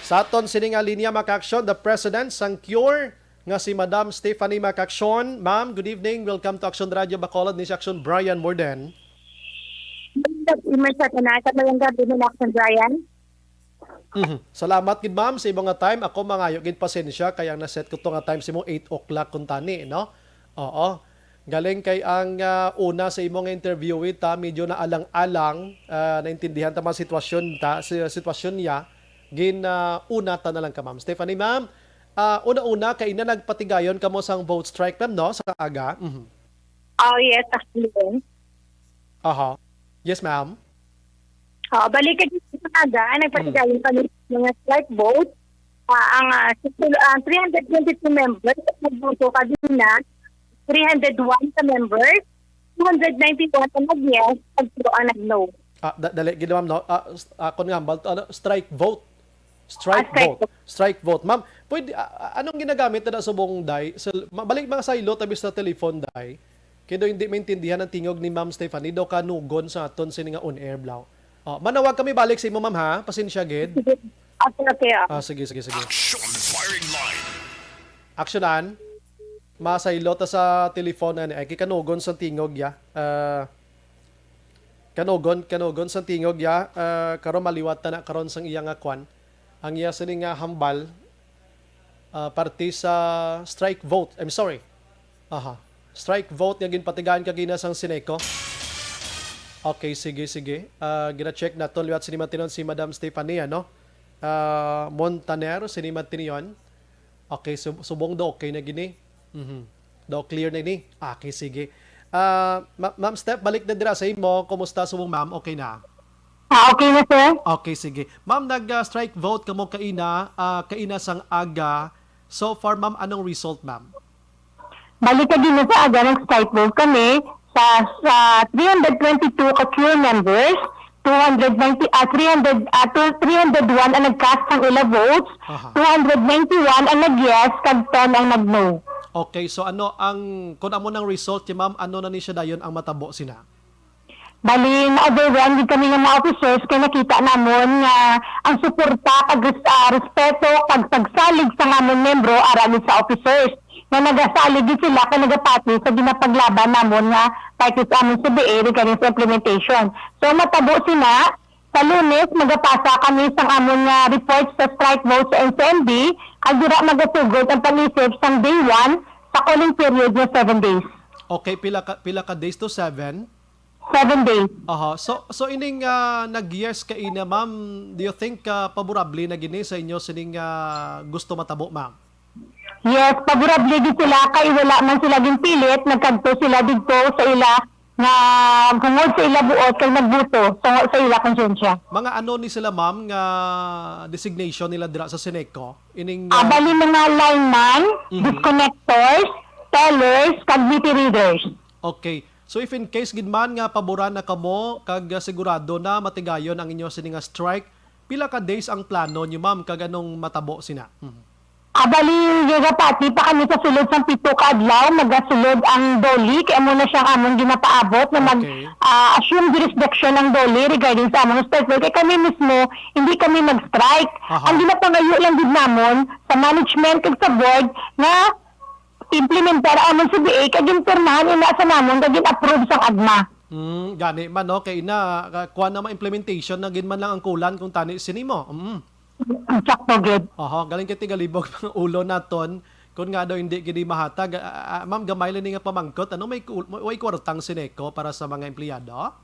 Sa aton sini nga linya maka-aksyon, the President sang Cure nga si Madam Stephanie Maka-aksyon. Ma'am, good evening. Welcome to Action Radio Bacolod ni si Action Brian Morden. Imer sa tanasa mayang gabi ni Action Brian. Salamat gid ma'am sa ibang nga time. Ako mangayo gid pasensya kaya na-set ko to nga time si mo 8 o'clock kun tani, no? Oo. Galing kay ang una sa imong interview ta medyo na alang-alang naintindihan ta man sitwasyon sitwasyon niya gin una ta na lang ka ma'am. Stephanie ma'am, una-una kay na nagpatigayon kamo sang vote strike ma'am no sa aga. Oh yes, actually. Aha. Yes ma'am. Balik ka dito sa aga, nagpatigayon pa ng mga strike vote. Ang 322 members nagboto kadina, 301 ka members, 291 ka nag-yes, at 0 ang nag-no. Dali gid ma'am no. Ako nga strike vote. Strike Strike vote. Strike vote. Ma'am, pwede, anong ginagamit na sa buong day? Balik mga saylo tabi sa telephone day. Kaya hindi maintindihan ang tingog ni Ma'am Stephanie do kanugon sa aton sini nga on-air blaw. Manawag kami balik sa imo ma'am ha. Pasensya gid. Okay. Sige. Action firing line. Aksyonan. Masaylo ta sa telephone ay kikanugon sa tingog ya. Kanogon sa tingog ya. Karon maliwat ta na karon sang iya nga kwan. Ang iya sini nga hambal parte sa strike vote. I'm sorry. Aha. Strike vote nga ginpatigaan kagina sang Sineco. Okay, sige. Gina-check na to liwat sinimatinon si Madam Stephanie ano. Montaner sinimatinon. Okay, subong do okay na gini. Do clear na ni. Okay, sige. Ma'am Steph, balik na dira sa imo. Kumusta subong ma'am? Okay na. Okay na sir? Okay, sige. Ma'am, nag-strike vote kamo kaina sang aga. So far, ma'am, anong result, ma'am? Balik ka din sa aga ng strike vote kami sa 322 ka-Cure members, 301 ang nag-cast ng ila votes, Aha. 291 ang nag-yes, kag 10 ang nag-no. Okay, so ano ang kung amo ng result, ma'am, ano na ni siya dayon ang matabo sina? Bali, na-overwhelmed kami ng mga officers kaya nakita namon nga ang suporta, respeto, pagsalig sa among membro aral sa officers. Na nagasalig sila kaya nagapati sa ginapaglaban namon nga kahit sa among CBA regarding sa implementation. So matabo sila, sa Lunes magapasa kami sa among report sa strike vote sa NCMB, ang dira magasugod ang pag-isip sa day 1 sa calling period na 7 days. Okay, pila ka days to 7? 7 days. Aha. So ining nag-yes ka ina, ma'am, do you think favorably na gini sa inyo sining gusto matabo, ma'am? Yes, favorable din sila kay wala man sila ginpilit, nagkadto sila dito sa ila nga gungod sa ila buot kay nagbuto sa ila konsensya. Mga ano ni sila, ma'am, nga designation nila dira sa Sineco? Ining Bali mga lineman, disconnectors, tellers, kag meter readers. Okay. So if in case gid man nga paboran na kamo kag sigurado na matigayon ang inyo sini nga strike, pila ka days ang plano niyo, ma'am, kag anong matabo sina? Bali gagapati pa kami sa sulod sa 7 ka adlaw, magasulod ang Doli kay amo na siyang among ginapaabot na Okay. assume jurisdiction ng Doli regarding sa among strike. Kay kami mismo hindi kami mag-strike. Aha. Ang ginapangayo lang gid namon sa management kag sa board na implementar among CBA kag impormahan ina sa namon kag approve sang agma. Gani man no kay na kuha na implementation na gid man lang ang kulan kung tani sini mo. Sakto gid. Aha, galing kay tigalibog pang ulo naton kun nga daw hindi gidi mahatag. Ma'am, gamay lang ni nga pamangkot. Ano may kwartang Sineco para sa mga empleyado?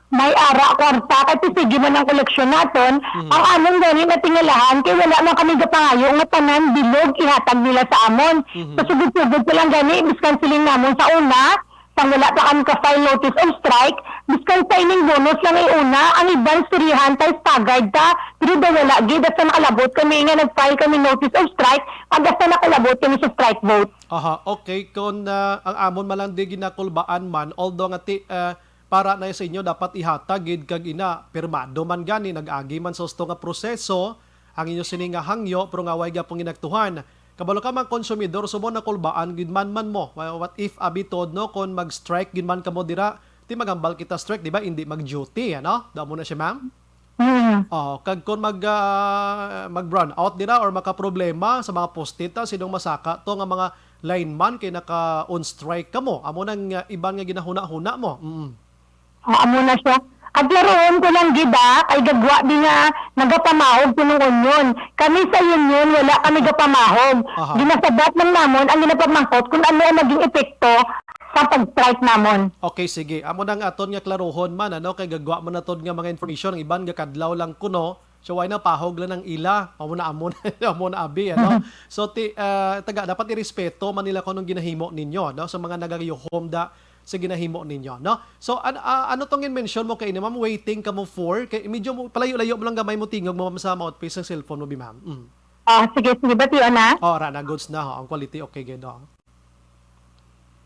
May ara kwarta kay sige man ang koleksyon naton. Ang among gani na tingalahan kay wala man kami gapangayo nga tanan bilog ihatag nila sa amon. So sugod-sugod ko lang gani biskan siling namon sa una. Sang wala pa kami ka-file notice of strike, biskan sa ining bonus lang ay una, ang ibang surihan tayo staggered ta, pero daw wala, gid at sa nakalabot kami nga nag-file kami notice of strike, agad sa nakalabot kami sa strike vote. Aha, okay. Kung ang amon malang di ginakulbaan man, although nga para na sa inyo dapat ihatag gid kag ina pirmado man gani nag-agi man sa gusto nga proseso ang inyo sini nga hangyo pero nga way gapong ginagtuhan. Kabalo ka man konsumidor sumo na kulbaan gid man mo. What if abitod no kon mag-strike gid man kamo dira, ti magambal kita strike, di ba? Hindi mag-duty, ano? Damo na siya, ma'am? Kag kung mag-run out dira or makaproblema sa mga postita sinong masaka to nga mga lineman kay naka on strike kamo. Amo nang iban nga ginahuna-huna mo. Amo na siya. Aglaroon ko lang gida, kay gagwa di nga nagapamahog ko ng union. Kami sa union, wala kami gapamahog. Aha. Ginasabat lang namon ang ginapamahog kung ano ang naging epekto sa pag-strike namon. Okay, sige. Amo nang aton nga klarohon man ano kay gagwa man naton nga mga information ang iban nga kadlaw lang kuno. So why na pahog lang ng ila? Amo na amo na abi ano. So taga dapat irespeto man nila kunong ginahimo ninyo no sa mga nagayuhom da sa ginahimo ninyo no. So ano tong mention mo kay ni ma'am waiting ka mo for kay medyo palayo-layo mo lang gamay mo tingog mo sa mouthpiece ng cellphone mo bi ma'am. Sige, batiyo na. Rana goods na ho. Ang quality okay gid ho.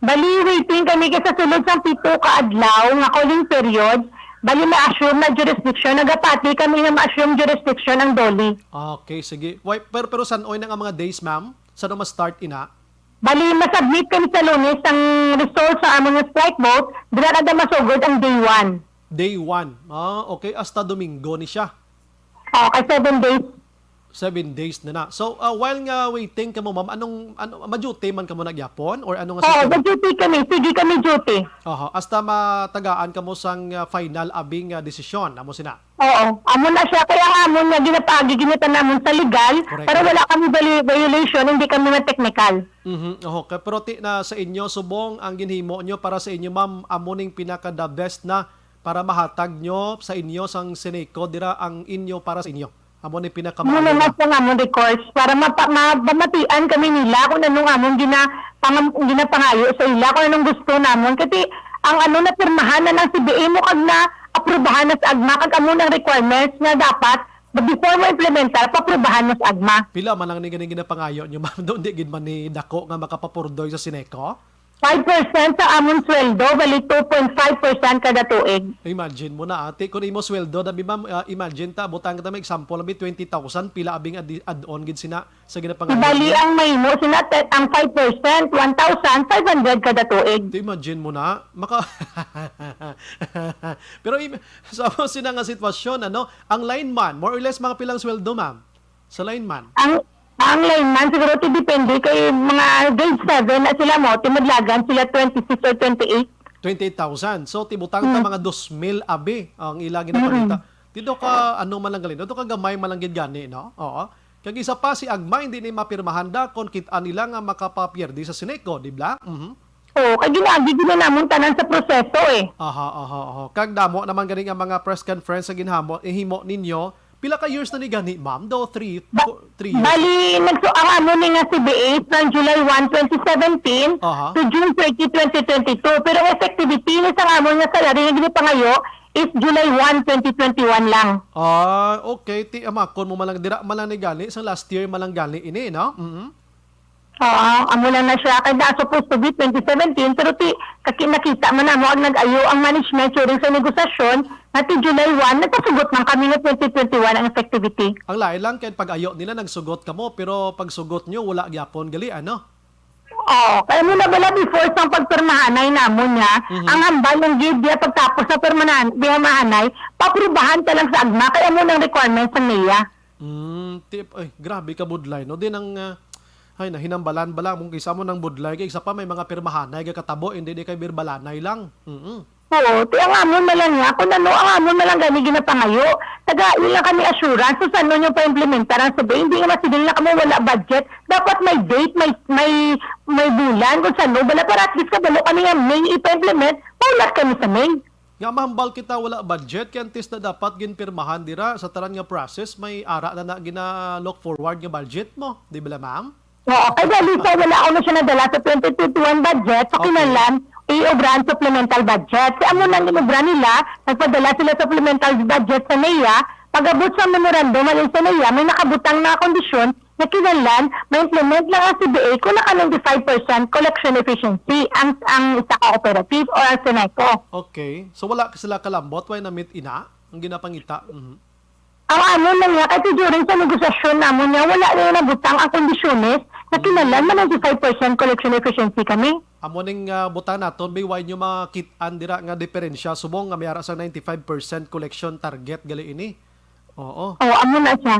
Bali, waiting kami kasi sulod sa 7 ka adlaw nga calling period. Bali, ma-assume na jurisdiction. Nagapati kami na ma-assume jurisdiction ng Dolly. Okay, sige. Why, pero saan oy nang ang mga days ma'am? Saan ma start ina? Bali, masubmit kami sa Lunes ang result sa among strike vote. Dila na masugod ang day 1. Day 1. Okay. Hasta Domingo ni siya. Kay 7 days. 7 days na na. So, while nga waiting ka mo, ma'am, ma-duty man ka mo nagyapon? Or ano nga Duty kami. Sige kami duty. Hasta matagaan ka mo sang final abing desisyon. Amo sina? Oo. Amo na siya. Kaya nga amon nga ginita namon sa legal. Correct. Pero wala kami violation. Hindi kami na-technical. Okay. Pero na sa inyo, subong ang ginhimo nyo para sa inyo, ma'am, amo ning pinaka-the best na para mahatag nyo sa inyo sang Seneco, dira ang inyo para sa inyo. Amo ni Muna na sa amon recourse para mabamatian kami nila kung anong amon ginapangayo sa ila, kung anong gusto namon. Kasi ang ano na pirmahan na ng CBA mo kag na aprobahan na sa agma, kag amo ng requirements na dapat before mo implementar, paprobahan na sa agma. Pila man lang ni ganing ginapangayo nyo, ma'am, doon di gid man ni dako nga makapapurdoy sa Seneco? 5% sa amon sweldo, bali 2.5% kada tuig. Imagine mo na ate, kung imo sweldo, dabi ma'am, imagine ta, butang kita may example, labi 20,000, pila abing add-on gid sina sa ginapangayo. Bali ang may mo, sinatet ang 5%, 1,500 kada tuig. Imagine mo na, pero sa sina nga sitwasyon, ano, ang lineman, more or less mga pilang sweldo, ma'am, sa lineman? Ang lineman, siguro ito depende kay mga grade 7 na sila mo, timudlagan sila 26 or 28. 28,000. So, tibutang ta mga 2,000 abi ang ilang ginapalita. Dito ka, ano man lang galin, dito ka gamay man lang gid gani, no? Oo. Kag isa pa si Agma, hindi ni mapirmahan da kung kita nila nga makapapierdi sa Seneco, di ba? Oo, kaya ginagi namon tanan sa proseso eh. Kag damo naman gani ang mga press conference sa ginhamo, ihimo ninyo. Pila ka years na ni gani, ma'am? 3 years? Bali, ang ano ni nga CBA from July 1, 2017 to June 30, 2022. Pero effectivity ni sa amon nga salary nga ginipangayo is July 1, 2021 lang. Okay. Kon mo malang dira malang ni gali sa last year malang gali ini, no? Amo lang na siya. Kaya na supposed to be 2017. Pero nakita man na mo ang nag-ayo ang management during sa negosasyon na July 1, nagpasugot man kami na 2021 ang effectivity. Ang lain lang kaya pag-ayo nila nagsugot ka mo, pero pag sugot nyo, wala gyapon gali, ano? Kaya muna bala before sa pagpermahanay namon niya, ang hambal ng gid diya pagtapos sa permahanay, paprubahan ta lang sa agma, kaya mo ng requirements ng NIA. Grabe ka budlay, no? Din ang hinambalan bala mong kaysa mo ng budlay, kay isa pa may mga pirmahanay katabo, hindi kay birbalanay lang. Oo, ang amon na lang nga, kung ano, ang amon na lang gani ginapangayo. Taga-ilan kami assurance, so saan nyo pa-implementar ang sabi, hindi nga masigil na kami wala budget. Dapat may date, may bulan, kung saan bala, para at least kabalo kami nga May ipa-implement, paulat kami sa May. Nga mahambal kita wala budget, kaya antes na dapat ginpirmahan dira sa taran nga process, may ara na gina-look forward nga budget mo, di ba ma'am? Oo, kaya Lisa, wala ako na siya nadala sa 2021 budget, sa kinalan, i-obran supplemental budget. Kaya mo nang in-obran nila, nagpadala sila supplemental budget sa NEA, pag-abot sa memorandum alin sa NEA, may nakabutang na kondisyon na kinalan, ma-implement lang ang CBA kung naka 95% collection efficiency ang isa cooperative o ang Seneco. Okay. So wala sila kalambot, why na-meet ina? Ang ginapangita? Ang ano lang nga, kasi during sa negosasyon namon niya, wala rin nabutang ang kondisyones na kinalan, ma 95% collection efficiency kami. Amo ning butan naton may why nyo makit-an dira nga diferensya subong nga mayara sa 95% collection target gali ini. Oo. O, amo na siya.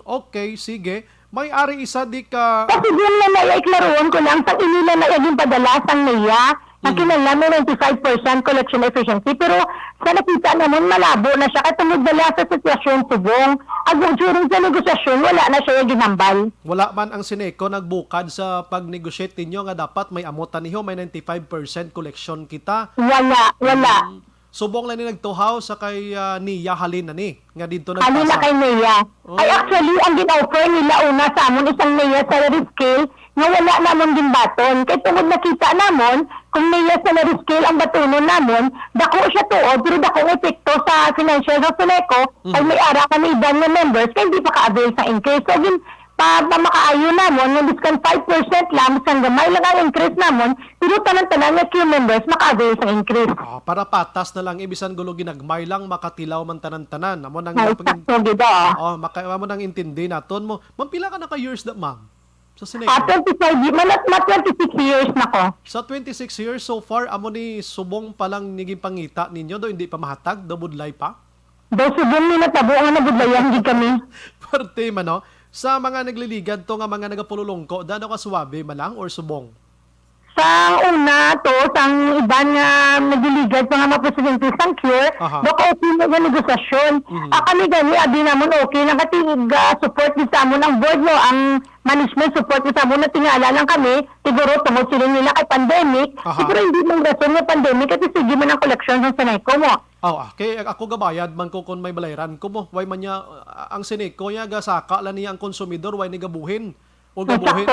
Okay, sige. May ari isa di ka... Kasi din na naiklaroon ko lang sa inila na yung padala sang niya na kinala may 95% collection efficiency pero sa nakita naman malabo na siya katungod dala sa sitwasyon subong. Agong during sa negosasyon wala na siya yung ginambal. Wala man ang Sineco nagbukad sa pag-negotiate ninyo nga dapat may amutan niyo, may 95% collection kita. Wala. Subong lang ni nagtuhaw sa kay Nia Halin na ni. Nga dito Ano na kay Nea? Ay actually, ang gin-offer nila una sa amon isang Nea salary scale nga wala namon ginbaton. Kaya tungod nakita namon, kung Nea salary scale ang batunon namon, dako siya tuod, pero dako ang epekto sa financial sa Suneco, ay may ara kami iban nga members, kaya hindi pa ka-avail sa increase. So, pa makaayo namon, nga diskan 5% lang, isang gamay lang ang increase namon, pero tanan-tanan nga Q members maka-avail sa increase. para patas na lang ibisan gulo ginagmay lang makatilaw man tanan-tanan. Amo nang Ay, sakto, gida. amo nang intindi naton mo. Ma'am, pila ka na ka years na, ma'am? Sa Sineco? 25 years, malat 26 years na ko. Sa 26 years so far, amo ni subong pa lang niging pangita ninyo do hindi pa mahatag, do budlay pa. Daw subong ni natabo nga nabudlayan di kami. Parte man no. Sa mga nagliligan to nga mga nagapululongko, dano ka suwabe malang or subong? Sa una to, sang iban nga nagiligad sa nga mga presidente sang cure, Aha. baka okay na nga negosasyon. Kami gani, abi namon okay, nakatig support ni sa amon ang board no, ang management support ni sa amon na tingala lang kami, siguro tungod sila nila kay pandemic, Aha. siguro hindi mong rason nga pandemic, kasi sige man ang collection sa Sineco mo. Okay, ako gabayad man ko kun may balayran ko mo. Why man niya ang Sineco niya gasaka la niya ang konsumidor why ni gabuhin. O gabuhin,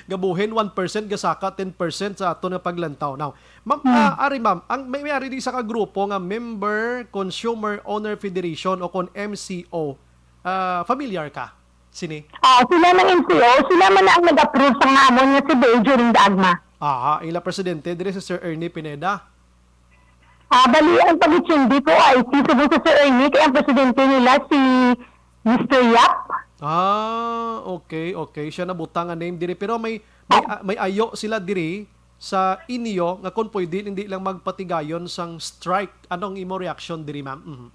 gabuhin 1% gasaka 10% sa ato nga paglantaw. Now, ma'am, ari ma'am, ang may ari di sa ka grupo nga Member Consumer Owner Federation o kon MCO. Familiar ka? Sini? Sila ng MCO, sila man na ang nag-approve sa nga amon nga si Bay during the AGMA. Ila presidente dire si Sir Ernie Pineda. Bali, ang pag-itsindi ko ay si Subong sa Sir Ernie, kaya ang presidente nila si Mr. Yap. Okay. Siya nabutang nga name diri pero may ayo sila diri sa inyo nga kun pwede hindi lang magpatigayon sang strike. Anong imo reaction diri, ma'am?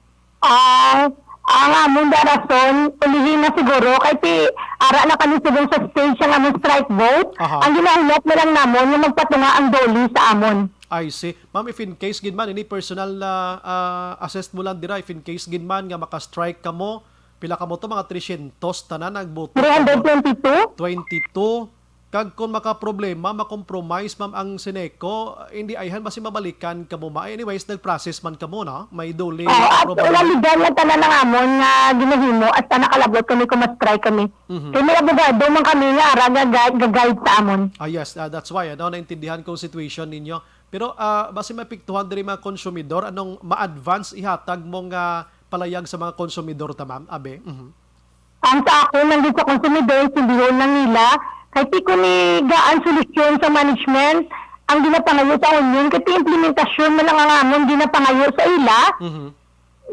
Ang among darason, ulihin na siguro, kaya ara na kami Subong sa stage ang among strike vote. Aha. Ang ginahinat na lang namon, yung magpatunga ang doli sa amon. I see. Ma'am, if in case gid man ini personal na assessed mo lang dira if in case gid man nga maka-strike ka mo, pila ka mo to mga 300 tanan nagboto. 322? 22. Kag kung maka-problema, makompromise ma'am ang Sineco, hindi ayhan basi mabalikan ka mo. Anyways, nag-process man ka mo, no? May dole. At wala legal na tanan ng amon nga ginahimo at nakalabot kami kung mas-strike kami. Kaya may abogado man kami nga ara gag-guide sa amon. Yes, that's why naintindihan ko ang situation ninyo. Pero basi mapiktuhan diri mga konsumidor anong ma-advance ihatag mong palayag sa mga konsumidor ta, ma'am? Abe. Ang sa ako nandito sa consumidor, sindihon lang nila, kahit di ko ni gaan solusyon sa management, ang ginapangayo sa union, kahit implementasyon man lang ang amon ginapangayo sa ila,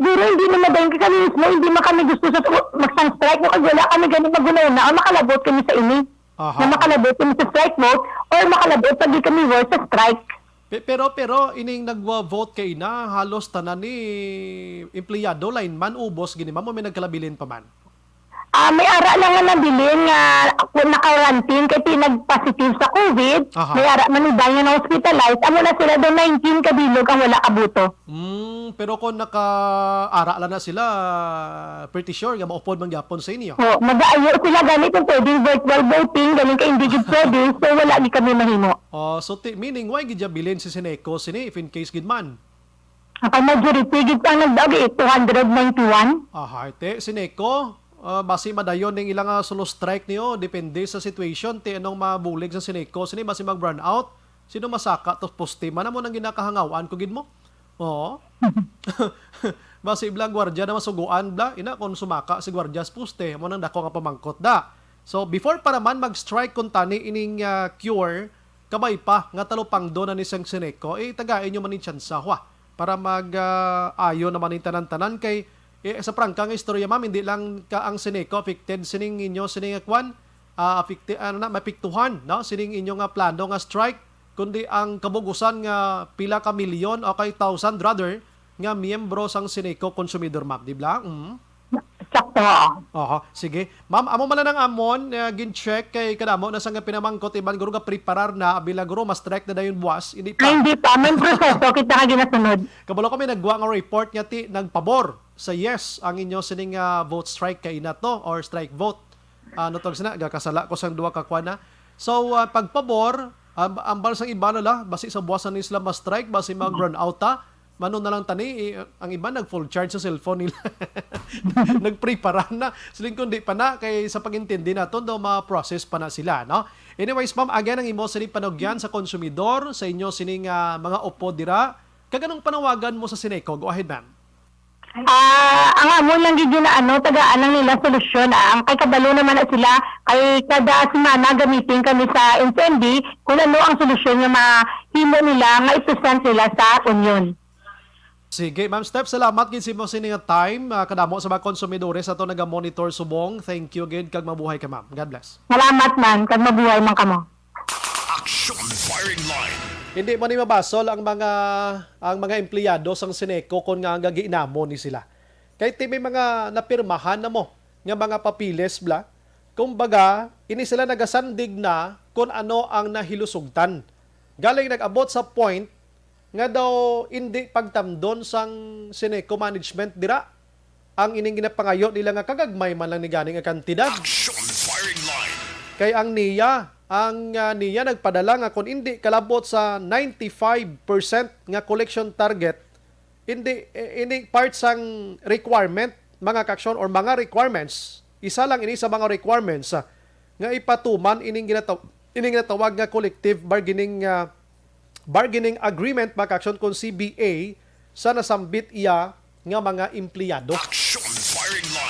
pero hindi na madaling kami mismo, hindi man kami gusto sa magsang-strike, kung wala kami ganun magunaw na, o makalabot kami sa ini, na makalabot kami sa strike vote, or makalabot pag di kami work sa strike. Pero ining nagvo-vote kay na halos tanan ni empleyado lineman ubos gini ma'am, may nagkalabilin pa man. May ara lang nga nabilin nga naka-quarantine kaya pinag-positive sa COVID. Aha. May ara man iba nga na-hospitalize. Amo na sila doon 19 kabilog ang wala kabuto. Pero kung naka-ara lang na sila, pretty sure nga maupod man gyapon sa inyo. So, mag-aayo sila ganit kung pwedeng virtual voting, galing ka indigit pwede, so wala ni kami mahimo. So meaning why gid bilin si Sineco sini if in case gid man? Ang majority gid ang nagdagi 291. Ite Sineco basi madayon ning ilang solo strike niyo depende sa situation ti anong mabulig sa Sineco sini basi mag burn out sino masaka tos poste man mo nang ginakahangawaan ko gid mo. Oo. Basi iblang gwardiya na masuguan bla ina kon sumaka si gwardiya sa poste mo nang dako nga pamangkot da. So before para man mag-strike kun tani ining cure kamay pa nga talupang do na ni sang Sineco tagain nyo man ni tsansa para mag-ayo naman yung tanan-tanan kay sa prangkang istorya ma'am, hindi lang ka ang Sineco affected sining inyo sining kwan affected mapiktuhan no sining inyo nga plano nga strike kundi ang kabugusan nga pila ka milyon o kay thousand rather nga miyembro sang Sineco consumidor ma'am, di ba? Agosto. Aha, sige. Ma'am, amo man lang amon gin-check kay kadamo na sa nga pinamangkot iban guro nga preparar na bilang guro mas strike na dayon buwas. Hindi Ay, pa. hindi pa. May proseso kita nga ginasunod. Kabalo kami nagwa nga report nga ti nagpabor sa yes ang inyo sining vote strike kay na to or strike vote. Ano tawag sina gakasala ko sang duwa ka kwana. So pagpabor ang bansang iba nila basi sa buwasan ni sila ma-strike basi mag-run out ta. Mano na lang tani ang iba nag full charge sa cellphone nila. Nagprepara na. Siling kundi pa na kay sa pagintindi naton daw ma-process pa na sila, no? Anyways, ma'am, again ang imo sining panugyan sa konsumidor sa inyo sining mga upo dira. Kaganong panawagan mo sa Sineco? Go ahead, ma'am. Ang amon lang gid na tagaan lang nila solusyon. Ang kay kabalo naman na sila kay kada semana gamitin kami sa NCMD kung ano ang solusyon nga mahimo nila nga i-present nila sa union. Sige, ma'am Steph, salamat gid sa imo sining time kadamo sa mga konsumidores ato naga-monitor subong. Thank you gid kag mabuhay ka, ma'am. God bless. Salamat man kag mabuhay man kamo. Action firing line. Hindi mo ni mabasol ang mga empleyado sang Sineco kon nga gagiinamon ni sila. Kay ti may mga napirmahan na mo nga mga papiles bla. Kumbaga, ini sila nagasandig na kung ano ang nahilusugtan. Galing nag-abot sa point nga daw hindi pagtamdon sang Sineco management dira ang ining ginapangayo nila nga kagagmay man lang ni ganing nga kantidad. Action firing line. Kay ang NIA nagpadala nga kung hindi kalabot sa 95% nga collection target, ini part sang requirement, mga kaksyon or mga requirements. Isa lang ini sa mga requirements nga ipatuman ining ginatawag nga collective bargaining agreement, mga kaksyon kung CBA sa nasambit iya nga mga empleyado. Action firing line.